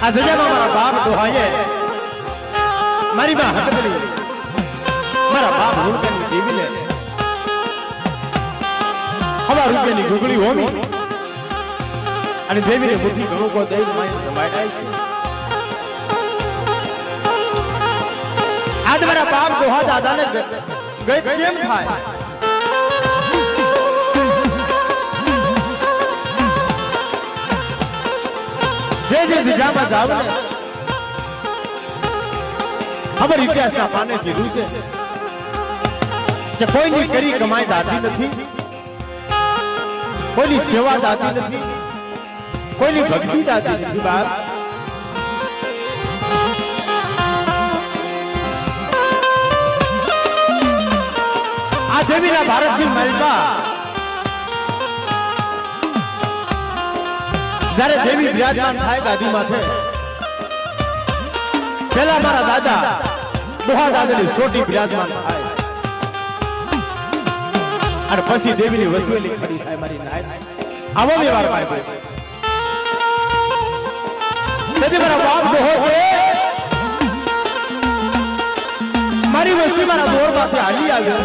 આ જજામાં મારા બાપ દોહાએ મારી માં હકલી મારા બાપ રૂપિયાની દેવીને હવા રૂપિયાની ગુગળી હોમી અને દેવીને મુઠ્ઠી ઘણું કો દઈ મારી જમાડાય છે આજ મારા બાપ દોહા દાદાને ગઈ કેમ થાય જે દિશામાં જાવ ને ખબર ઇતિહાસના પાને કીધું છે કે કોઈની કરી કમાઈ દાતી નથી, કોઈની સેવા દાતી નથી, કોઈની ભક્તિ દાતી નથી. બાપ આ દેવીના ભારતની મલકા જ્યારે દેવી બિરાજમાન થાય ગાદી માથે પેલા મારા દાદા દોહા દાદાની છોટી બિરાજમાન થાય અને પછી દેવીની વસવેલી ખડી થાય મારી નાય આવો વ્યવહાર પાય તેથી મારા બાપ દોહો કે મારી વસ્તી મારા દોર માંથી હાલી આવ્યો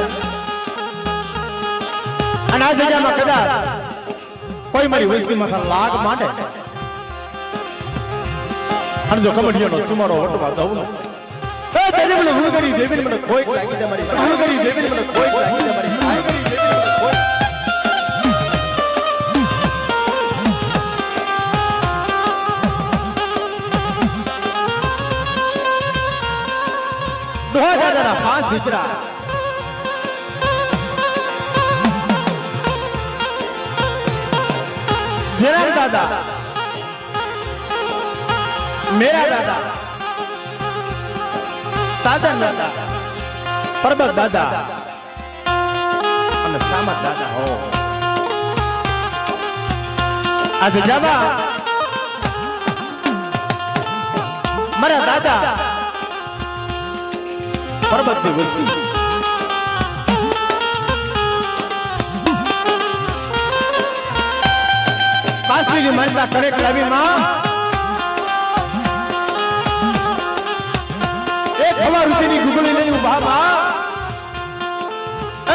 અને આ જગ્યામાં કદાચ કોઈ મારી વસ્તીમાં લાગ માંડે અને જો કમડિયાનો સુમારો વટવા દઉં ને એ તેને મને હું કરી દેવીને મને કોઈ લાગી દે મારી હું કરી દેવીને મને કોઈ લાગી દે મારી આ કરી દેવીને મને કોઈ દોહા દાદાના 5 દીકરા जयराम दादा, मेरा दादा, साधन दादा, परबत दादा, और सामत दादा हो. आज जावा मरा दादा परबत की वस्ती काश्मीरी मनता करे कलावी मां एक हवा रुचीनी गुगली नहीं उभा मां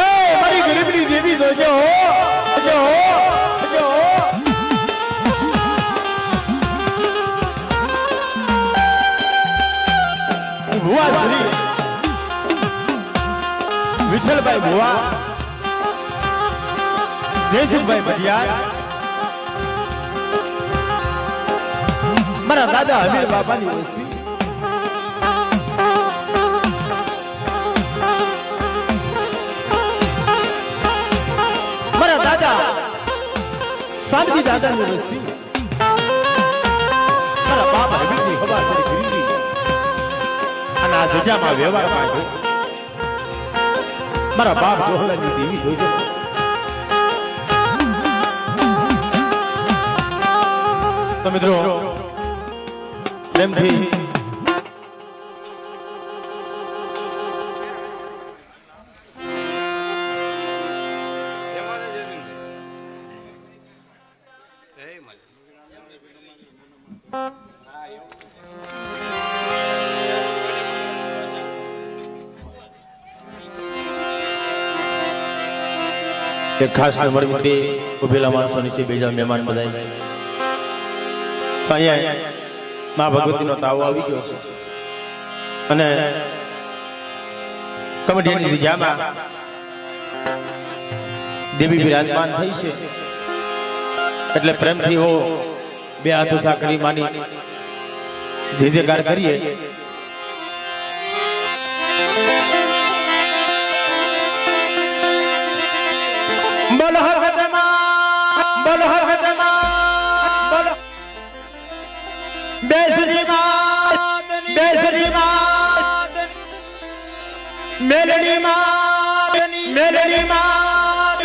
ए मारी गरीबनी देवी जोजो जो भुआ श्री विठल भाई भुआ जयसिंह भाई बदियार मारा दादा हमीर बाबा ની વસ્તી મારા દાદા સામજી દાદા ની વસ્તી મારા બાપ હમીર ની ખબર પડી ગરીબી અને આ જજામાં વ્યવહાર માંડ્યો મારા બાપ દોહલાની દેવી જોજો તો મિત્રો પ્રેમથી એક ખાસ નંબર મૂર્તિ ઉભેલા માણસો નીચે બીજા મહેમાન બધાય અહીંયા માં ભગવતીનો તાવો આવી ગયો છે અને કમડિયાની જગ્યામાં દેવી બિરાજમાન થઈ છે એટલે પ્રેમથી હો બે હાથ ઊંચા કરી માની જે જયકાર કરીએ. બોલો હરગતમાં બોલો હરગતમાં બોલો બેસરી માત મેલડી માત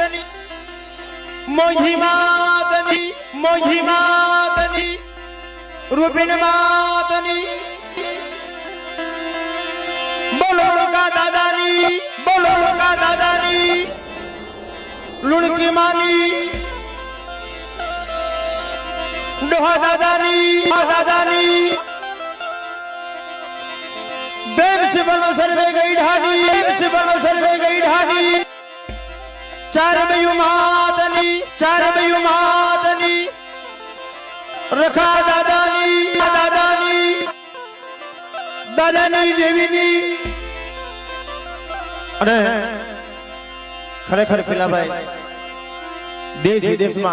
મોહી માતની રૂપિન માતની બોલો કા દાદાની લુણકી માની ડોહા દાદાની प्रेम से बोलो सर्वे गई ढाडी, प्रेम से बोलो सर्वे गई ढाडी। चार बयु मादनी, चार बयु मादनी, रखा दादानी, दादानी, दादानी देवीनी। अरे खरेखर पेला भाई देश विदेश में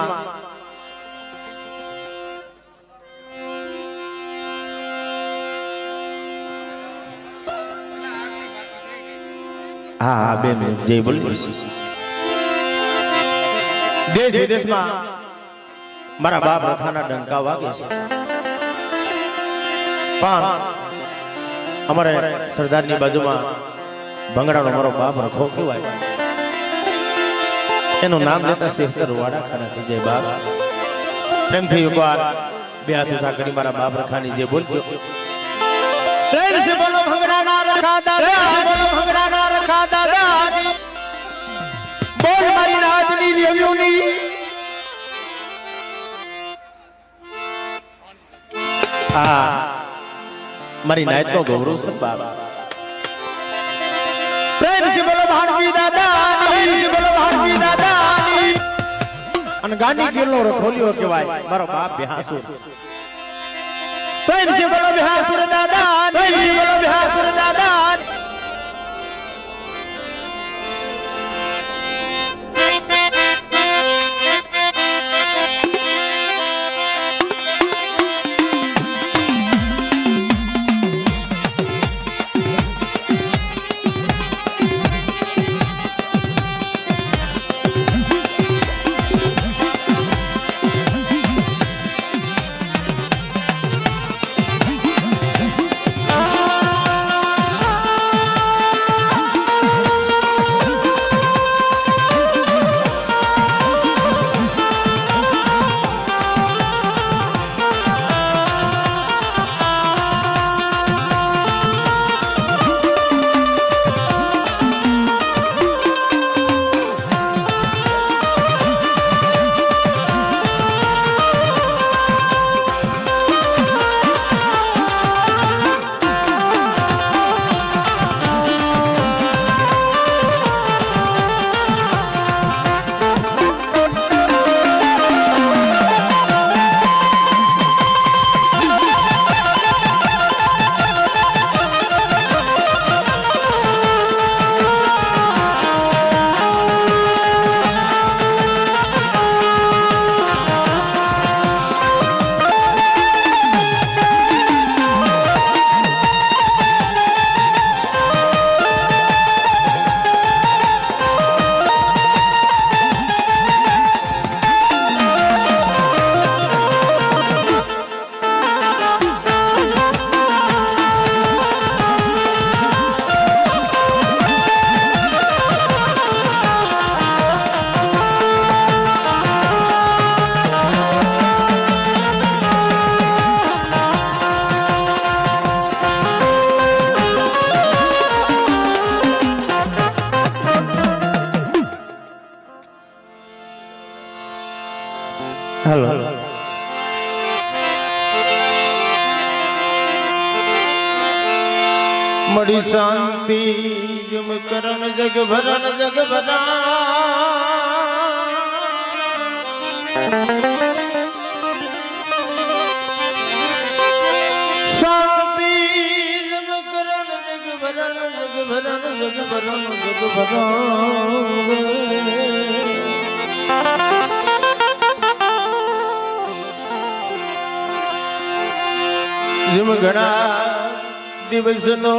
हाँ हाँ बेन जय बोल देश विदेश में मारा बाप रखाना डंका वागे छे पण अमरे सरदार नी बाजू में भंगड़ा मारो बाप रखो केवाय एनु नाम लेता सेहतर वाड़ा खड़ा थी जय बाप प्रेम थी एक बार बे हाथ उठा करी मारा बाप रखानी जय बोल प्रेम से बोलो भंगड़ा ना रखा दादा, बोलो भंगड़ा ना रखा दादा, बोल मारी नादनी देवियोनी। हाँ मारी नायत नो गौरव सब बाप प्रेम से बोलो भारती दादा, प्रेम से बोलो भारती दादा। अन गानी गिरलो रखोलियो केवाय मारो बाप बेहासु प्रेम से बोलो बिहासुर दादा, प्रेम से बोलो बिहासुर दादा। हेलो मड़ी शांति जुम करण जग भरण शांति जुम करण जग भरण जिम घना दिवस नो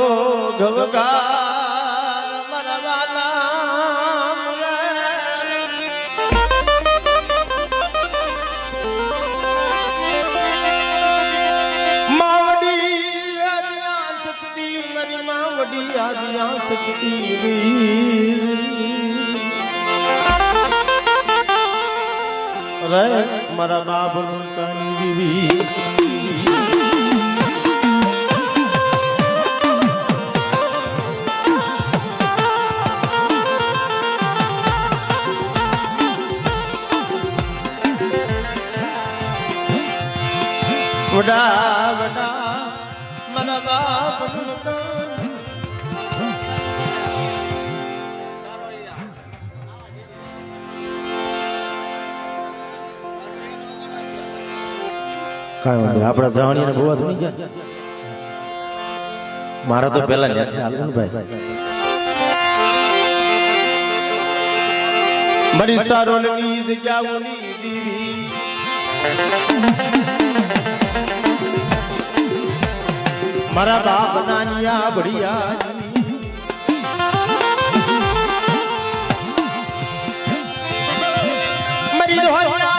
घवकार मरवाला मावडी आदिया शक्ति मरी मावडी आदिया शक्ति रे मरा बाप कानी बीवी वडा वडा मन बाप કાંઈ વાંધો આપણા જવાણી ને ભૂવા થઈ ગયા મારા તો પેલા નથી હાલું ભાઈ મારી સારોલની જગ્યાઓની દીવી મારા બાપ નાનિયા બઢિયા મારી દોહરિયા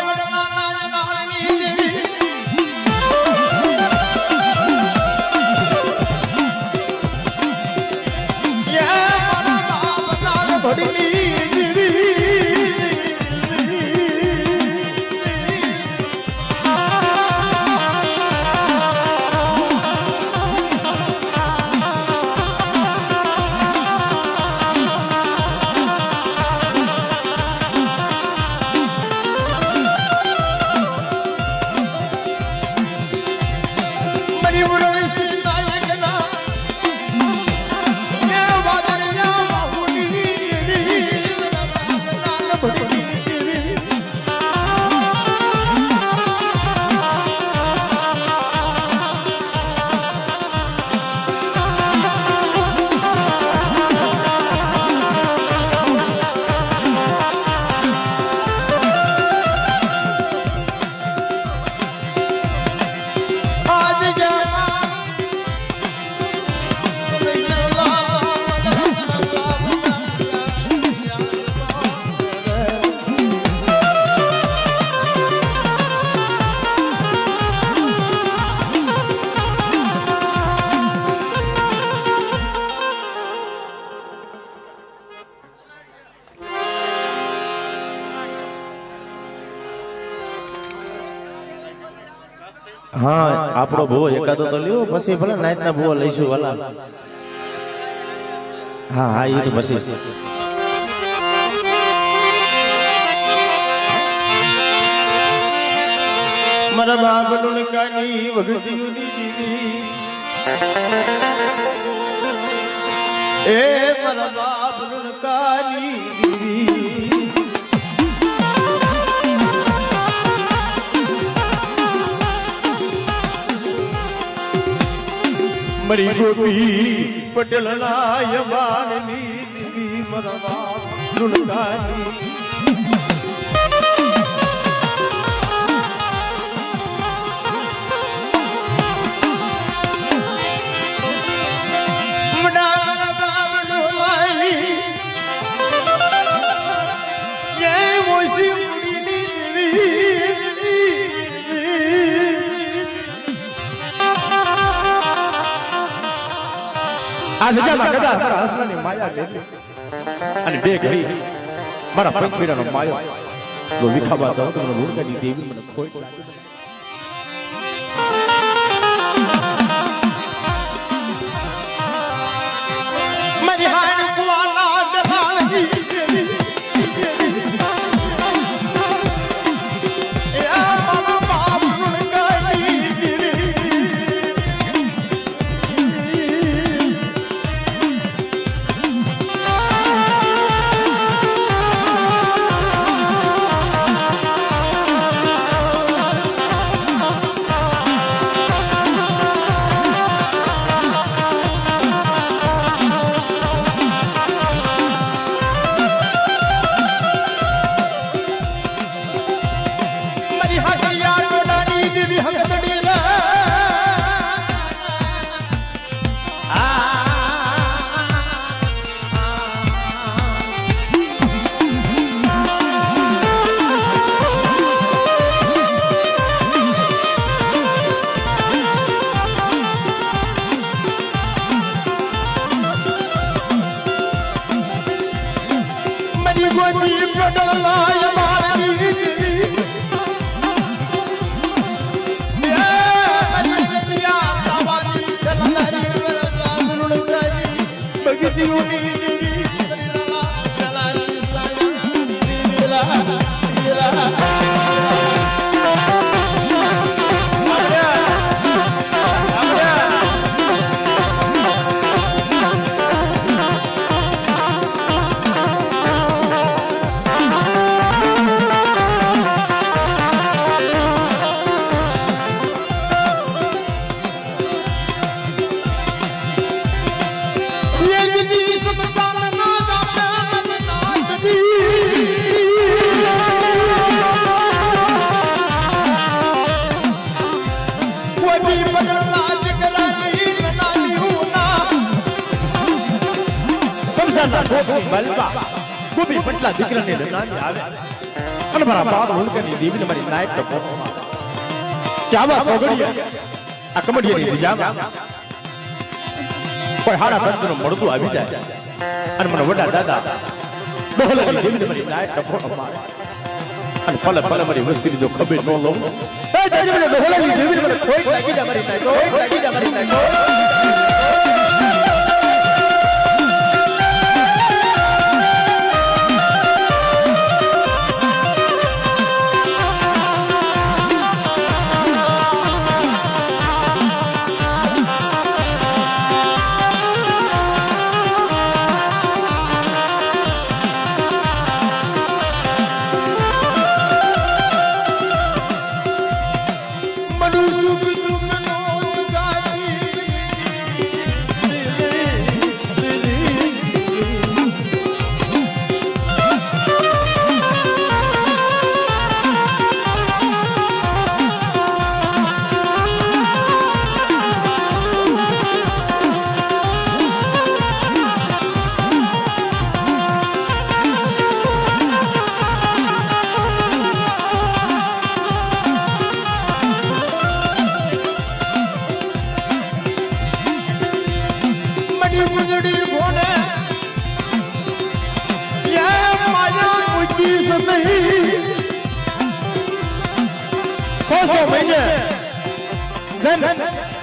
હા આપણો ભૂવો એકાદો તો લ્યો પછી ભલે નાઈટ ના ભૂવો લઈશું વાલા હા હા એ તો પછી મારા બાબલું કાની વગડીયુની દીવી એ મારા બાબલું કાની દીવી મરી ગોપી પટેલ નાય માનની દીવી મારા બાબલું કાની આ જગ્યામાં કદા મારા હસનાની માયા જેટલી અને બે ઘડી મારા પંખીરાનો માયો તો વિખાબા તો મને મુરગાની દેવી મને ખોઈ મારી હાડ કુવાલા બેહાલી वडी बदला जगरानी नानी हुना समझाना गोपी बलबा गोपी पटला दिकराने नानी आवे અને મારા બાપ હુંકની દીવીને મારી નાઈટ તો ફોટો ચાવા સોગડિયા આ કમડિયાની બીજામાં કોઈ હાડા તંત્રનું મળતું આવી જાય અને મને વડા દાદા ડોહલાની દીવીને મારી નાઈટ તો ફોટો મારે અને પલે પલે મારી વસ્તીની જો ખબર ન લઉં એ જજે મને ડોહલાની દીવીને મને કોઈ લાગી જા મારી નાઈટ કોઈ લાગી જા મારી નાઈટ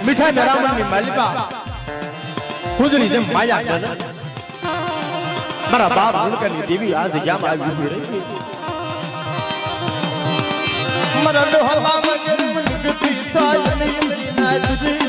મીઠા મેરામણની માલિકા ખુદરી જેમ માયા છે મારા બાપ હુંકની દેવી આજ જામ આવી રહી મારા ડોહલા મગર મનગતી થાય નહીં નાચરી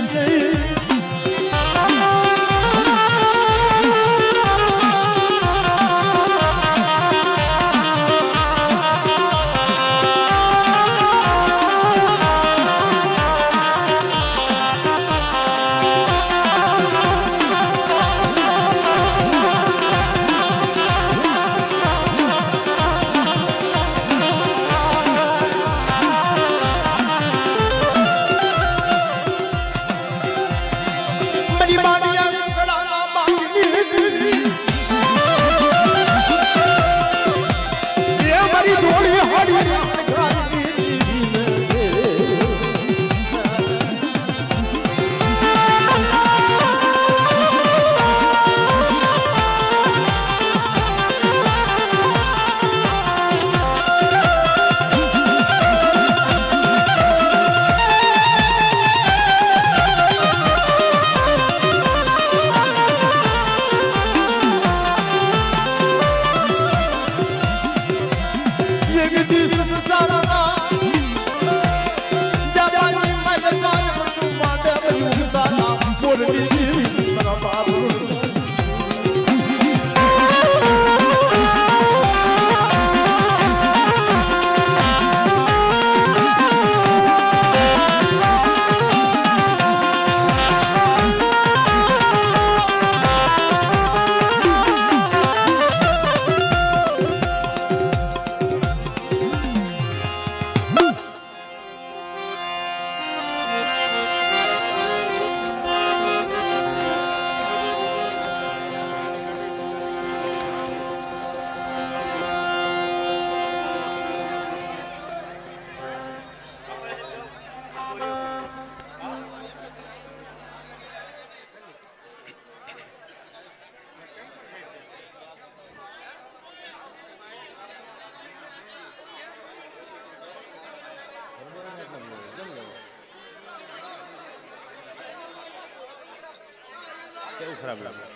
કેવું ખરાબ લાગે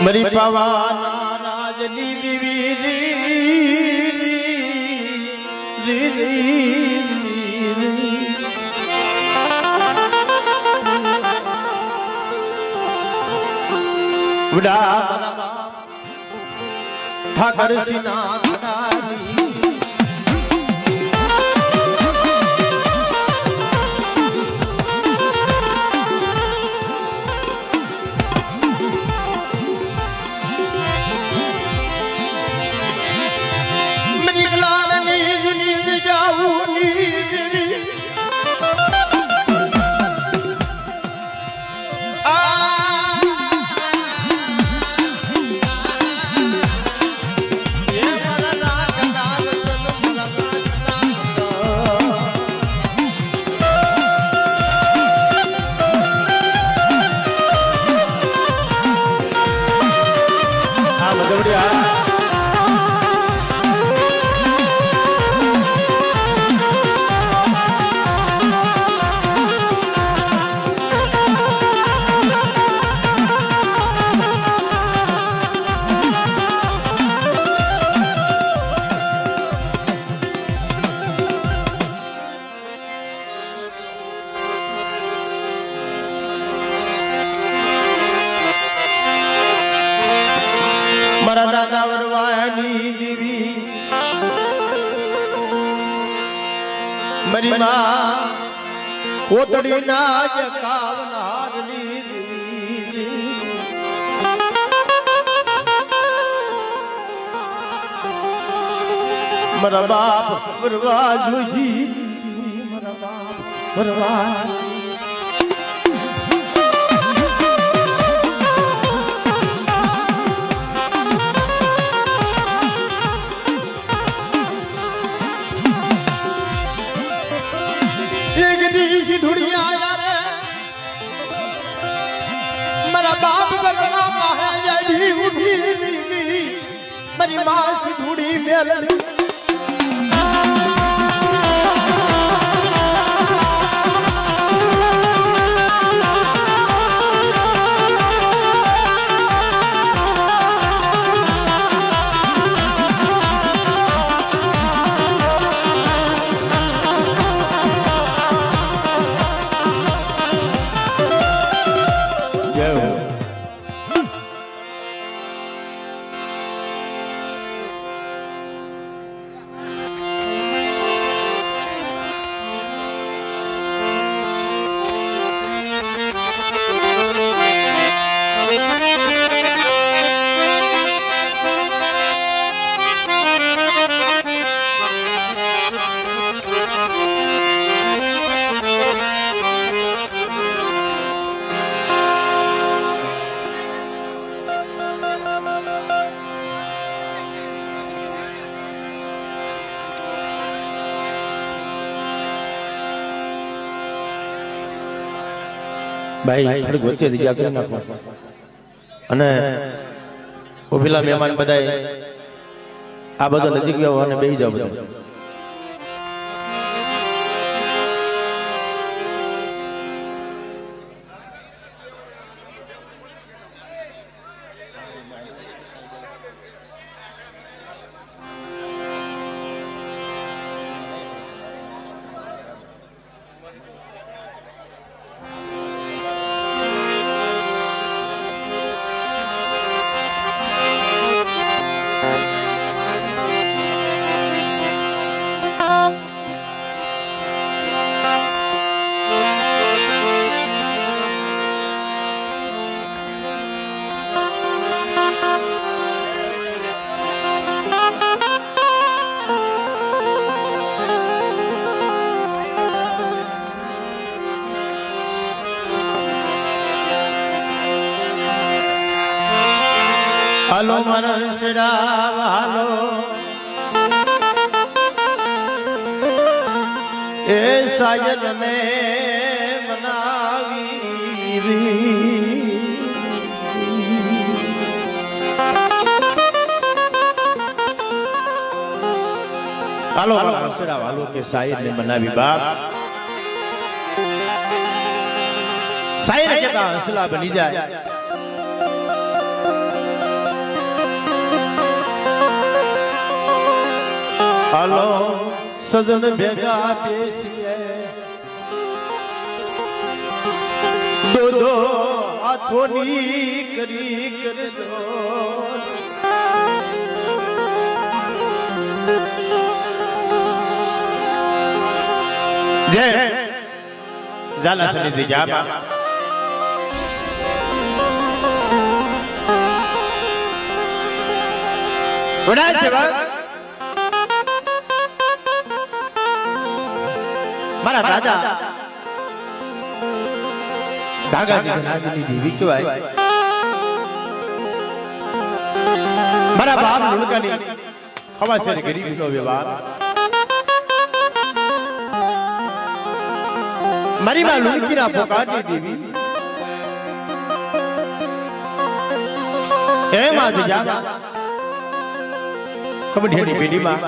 मरी पवाना राजनी देवी री री री री વડા ઠાકર સિંહના ધનાની દાદા વરવાની દેવી મારી માં કોતડી ના જ કાવનારની દેવી મારા બાપ વરવા જોજી મારા બાપ વરવા बाप बरना माही उठी मरी मां सिधुड़ी मेलनी ભાઈ થોડીક વચ્ચે જગ્યા કરી નાખો અને ઉભેલા મહેમાન બધા આ બધો નજીક જાઓ અને બેસી જાઓ બધા હાલો મારા શેડા હાલો એ સાયદ ને મનાવી હાલો મારા શેડા હાલો કે સાયદ ને મનાવી બાપ સાયદ કેતા હસલા બની જાય હાલો સજન ભેગા બેસીએ દો હાથોની કરી કરજો જય ઝાલા સનિધિ જાબા વડા સેવક મારા દાદા ધાગાજી ધનાજીની દેવી કહેવાય મારા બાપ લુણકાની હવાસેર ગરીબીનો વ્યવહાર મારી માં લુણકીના પોકારની દેવી હે માં જાગા કબડિયાની પેઢીમાં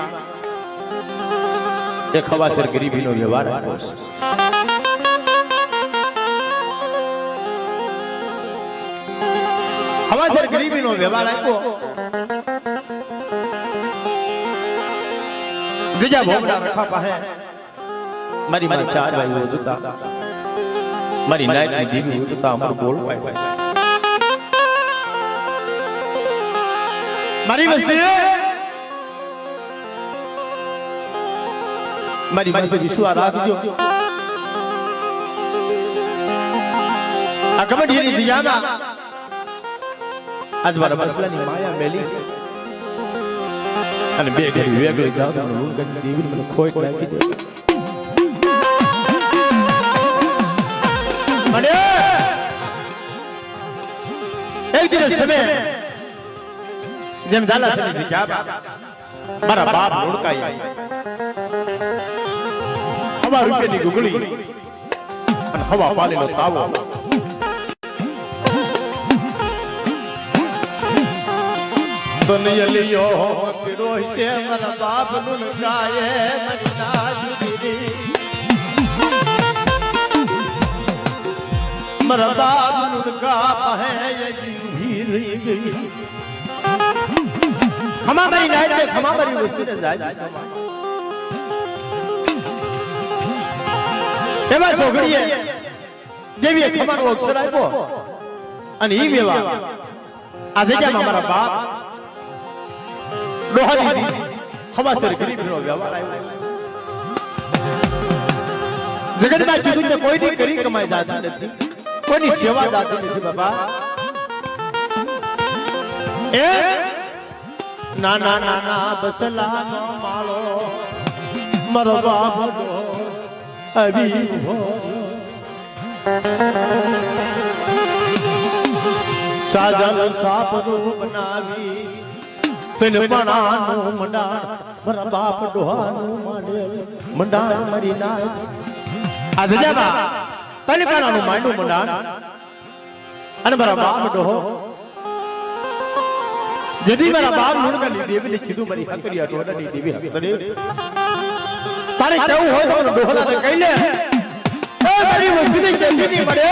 એક હવાસેર ગરીબીનો વ્યવહાર આપ્યો છે હવાસેર ગરીબીનો વ્યવહાર આપ્યો બીજા ભોગડા રખા પાસે મારી માં ચાર ભાઈઓ જોતા મારી નાયકની દેવી જોતા અમાર બોલ પાય મારી વસ્તી મારી પાસે વિશ્વાસ રાખજો આ કબડ્ડીની દિયામાં આજ મારા મસલાની માયા મેલી અને બે ઘડી વેગળી જાવ લુણગઢની દેવીને મને ખોટ નાખી દે મને એક દિવસ સમય જેમ ઝાલા સનિધિ જાબા મારા બાપ લુણકાઈ હવા રૂપિયાની ગુગળી અને હવા પાણીનો તાવો દુનિયલિયો ફિરોય છે મારા બાપ લુણકાએ મારી નાજુદી મારા બાપ લુણકા પાહે ઊભી રહી ગઈ ખમા મારી નાઈટ કે ખમા મારી વસ્તીને જાય એવા છોકરીએ જેવી ખમાનો અક્ષર આપ્યો અને ઈ મેવા આ જગ્યામાં મારા બાપ ડોહાની હવાસેર ગરીબીનો વ્યવહાર આવ્યો જગતમાં કીધું કે કોઈની કરી કમાઈ જાતી નથી કોઈની સેવા જાતી નથી બાબા એ ના ના ના ના બસલાનો માળો મારો બાપ આવી સાજલ સાપનું બનાવી પિનપણાનું મંડાણ મારા બાપ ડોહાનું માંડેલ મંડાણ મરી નાય આ જજાબા પિનપણાનું માંડું મંડાણ અને મારા બાપ ડોહો यदि मेरा बाप લુણકાની દેવીને કીધું મારી હકરી અટોડાની દેવી હકરી તારે કેવું હોય તો ડોહલાને કહી લે એ મારી વસ્તીને કેવી મળે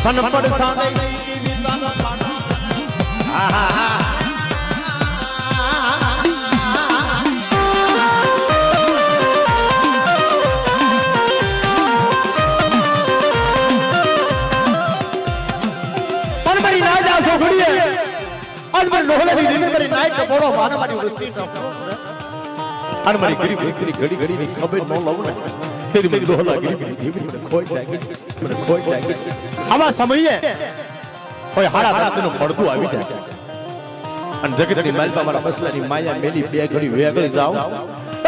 ફન પડસાને વિતાનો પાડો પણ મારી ના જા છોકરીએ આજ મારી ડોહલાની દેવી મારી નાઈ કપોડો માને મારી વૃત્તિ અને મારી ગરીબ દીકરી ઘડી ઘડી ની ખબર ન લઉં ને તેરી મારી ડોહલા ગરીબ દેવી મને ખોઈ લાગી આવા સમયે કોઈ હાડા રાતનું પડતું આવી જાય અને જગતની માલપા મારા બસલાની માયા મેલી બે ઘડી વેગળી જાવ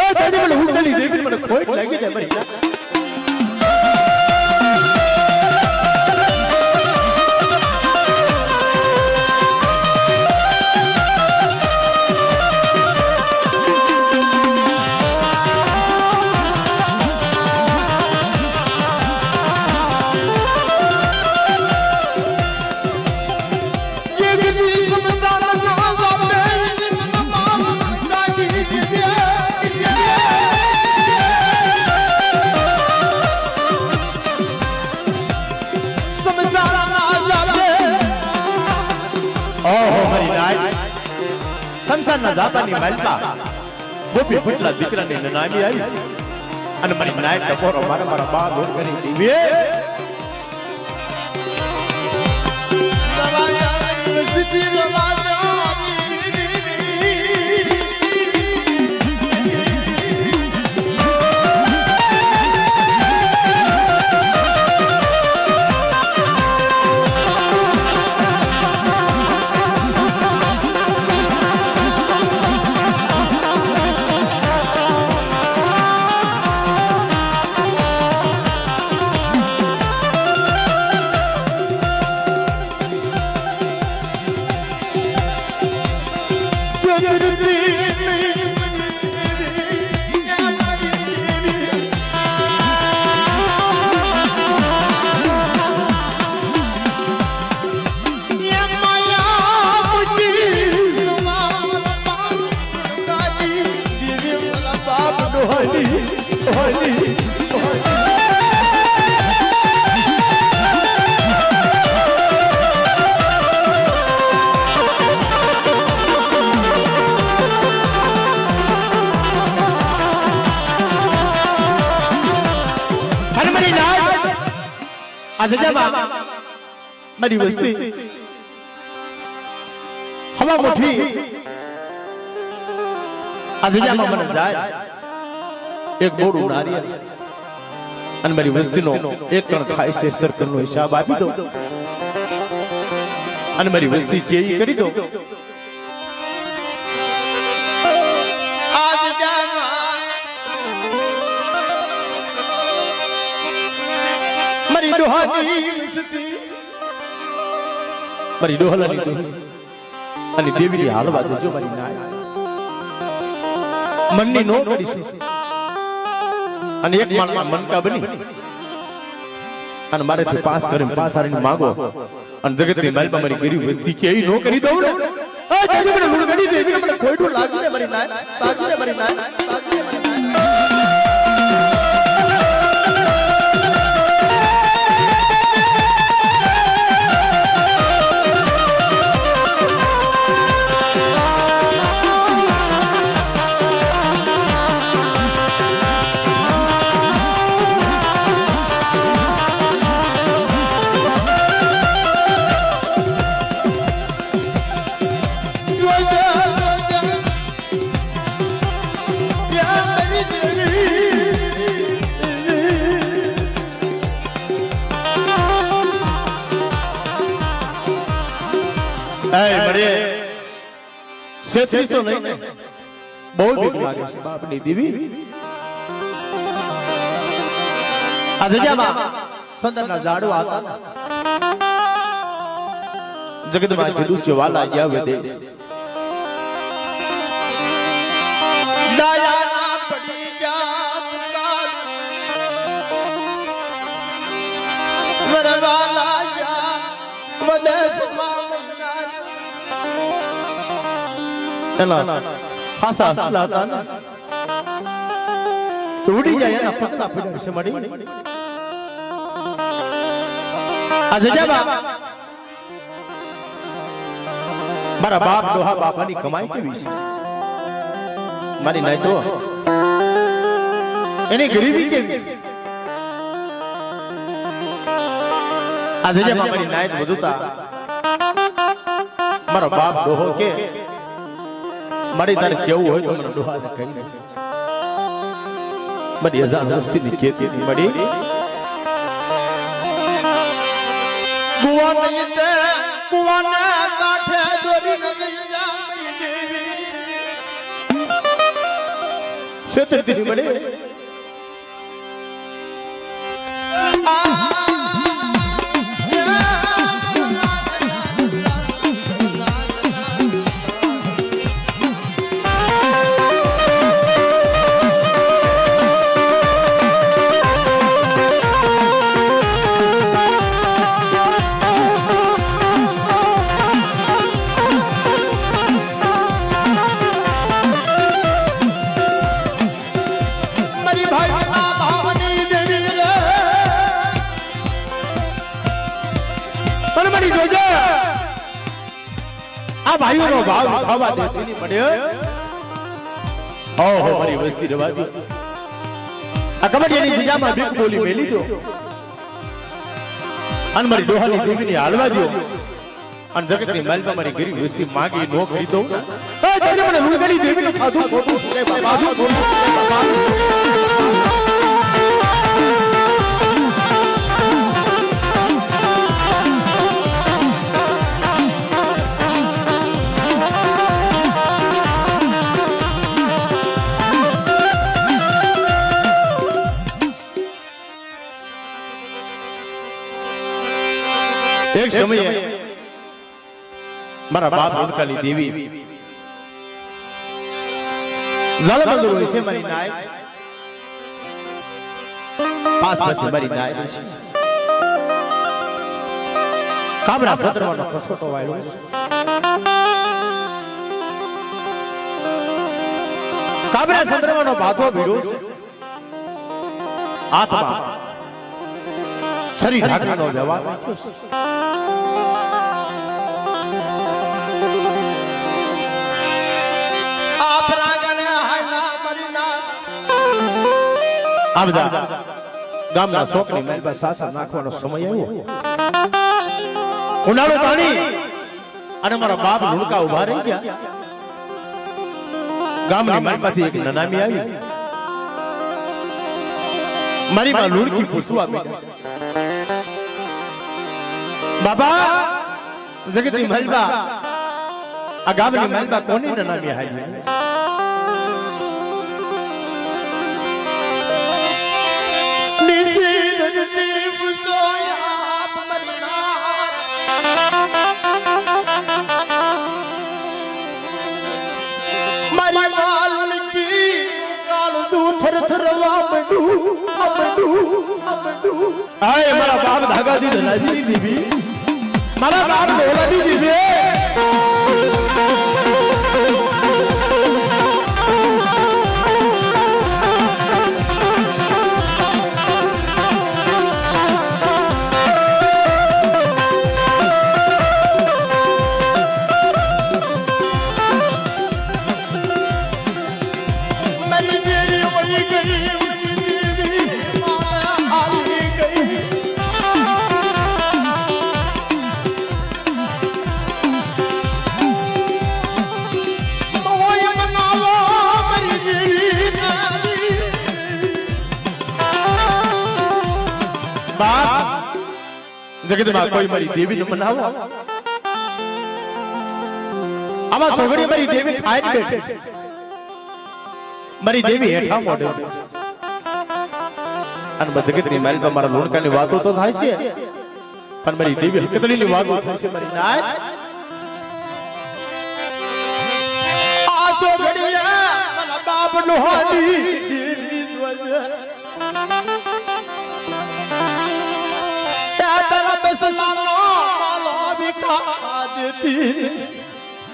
એ તારી મને ઉડલી દેવી મને ખોટ લાગી જાય મારી સંસારના જાતાની માલપા ગોપી પુતલા દીકરાની નામી આવી અને મારી નાય ટકોરો મારા બા દોડ કરી દીવે મારી વસ્તી હવા મોટી આધજામાં મને જાય એક બોડું નારિયેળ અને મારી વસ્તીનો એક કણ ખાય છે સરકરનો હિસાબ આપી દો અને મારી વસ્તી કેવી કરી દો મારી ડોહાની મારી ડોહલાની અને દેવીની હાલવા દેજો મારી નાય મનની નો કરીશું અને એક માણમાં મનકા બની અને મારેથી પાસ કરીને પાસ હારીને માંગો અને જગતની માલપા મારી ગરીબ વસ્તી કેવી નો કરી દઉં ને આ જગત મને લૂણ કરી દેવી મને ખોટું લાગી દે મારી નાય લાગી દે મારી નાય લાગી દે મારી નાય सेत्री तो नहीं ने बहुत बीक लागे છે બાપની દેવી અધજામાં સંદરના ઝાડવા હતા જગતમાં વિદુષ્ય વાલા ગયા વિદેશ દયાના પડી જાત કાલ વરવાલા જા વદેશમાં ખાસા હસલા હતા ને ઉડી જાય એના પગલા પડ્યા છે મળી આ જજાબા મારા બાપ ડોહા બાપાની કમાઈ કેવી છે મારી નાય તો એની ગરીબી કેવી આ જજાબા મારી નાય વધુતા મારો બાપ ડોહો કે મારી તારે કેવું હોય તો મને ડોહાને કહી દે બધી 1000 વર્ષથી ખેતી મળી કુવાને કાંઠે દોરી લઈ જા છેતરતી મળે ભાઈઓનો ભાવ ખાવા દેતી નહીં પડે ઓહો મારી વસ્તી રવા દો આ કબડિયાની બીજામાં બીક બોલી મેલી દો અને મારી ડોહાની દેવીને હાલવા દો અને જગતની માલમાં મારી ગરીબ વસ્તી માંગી નો કરી દઉં એ તને મને લુગડી દેવીને ખાધું ખોટું કે બાધું ખોટું एक समय मारा बाप उनकाली देवी जलबंदर से मारी नाय पास पास मारी नाय काबरा सत्रवानो कसोटो वायलो काबरा सत्रवानो भागो भीड़ो आत्मा शरीर ढाकવાનો જવાબ આ બધા ગામના છોકરી મેલબા સાસા નાખવાનો સમય આવ્યો ઉનાળો પાણી અને મારા બાપ લુણકા ઉભા રહી ગયા ગામની માલમાંથી એક નનામી આવી મારી માં લુણકી પૂછવા માંડી બાબા જગતની મલબા આ ગામની મલબા કોની નનામી આવી નીચે જગતની પૂછોયા મરના મારી માલકી કાલ દૂર થરથરવા મંડું आए मारा बाप धागा दी धनाजी दीवी मारा बाप डोला दी दीवी જગતમાં કોઈ મારી દેવીને મનાવો આમાં સોગડી મારી દેવી ખાઈ બેઠી મારી દેવી હેઠા મોઢે અને જગતની માલમાં મારા લુણકાની વાતો તો થાય છે પણ મારી દેવી હકતલીની વાતો થાય છે મારી નાય આ સોગડીયા મારા બાપ લોહાની દેવી ધ્વજ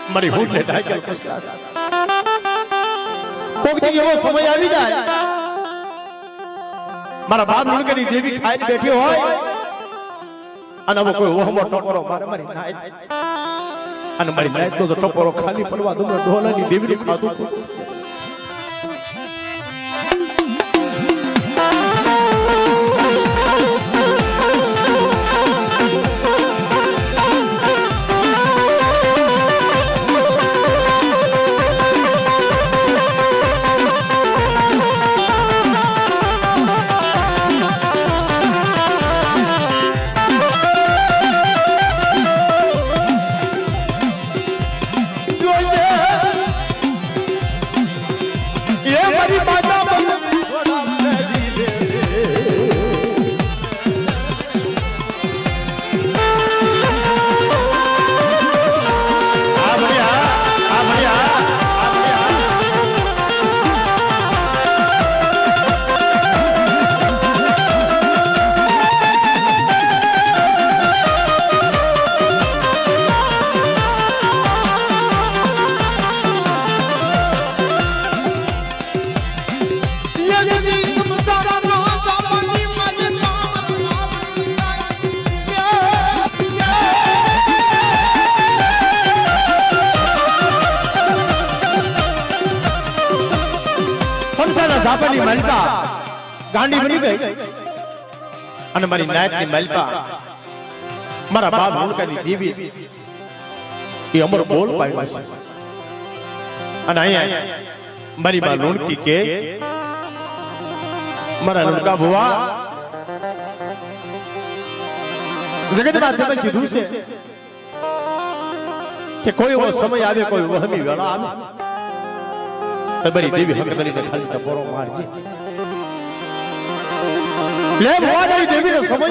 મારી હું ને ઢાકેલ કસલા કોક દી એવો સમય આવી જાય મારા બાપ લુણકાની દેવી ખાઈને બેઠી હોય અને હવે કોઈ ઓહમો ટપરો મારે મારી નાય અને મારી નાય તો ટપરો ખાલી પડવા દો ઢોલાની દેવી ખાધું મારા ઝાપરની માલિકા ગાંડી બની ગઈ અને મારી નાયકની માલિકા મારા બાપ લુણકાની દેવી એ અમર બોલ પાડ્યો છે અને અહીંયા મારી બા લુણકી કે મારા લુણકા ભુવા જગતમાં તમે કીધું છે કે કોઈ એવો સમય આવે કોઈ વહમી વેળા આવે તમારી દેવી હક કરીને ખાલી ટપોરો મારજે લે ભુવા તારી દેવીનો સમય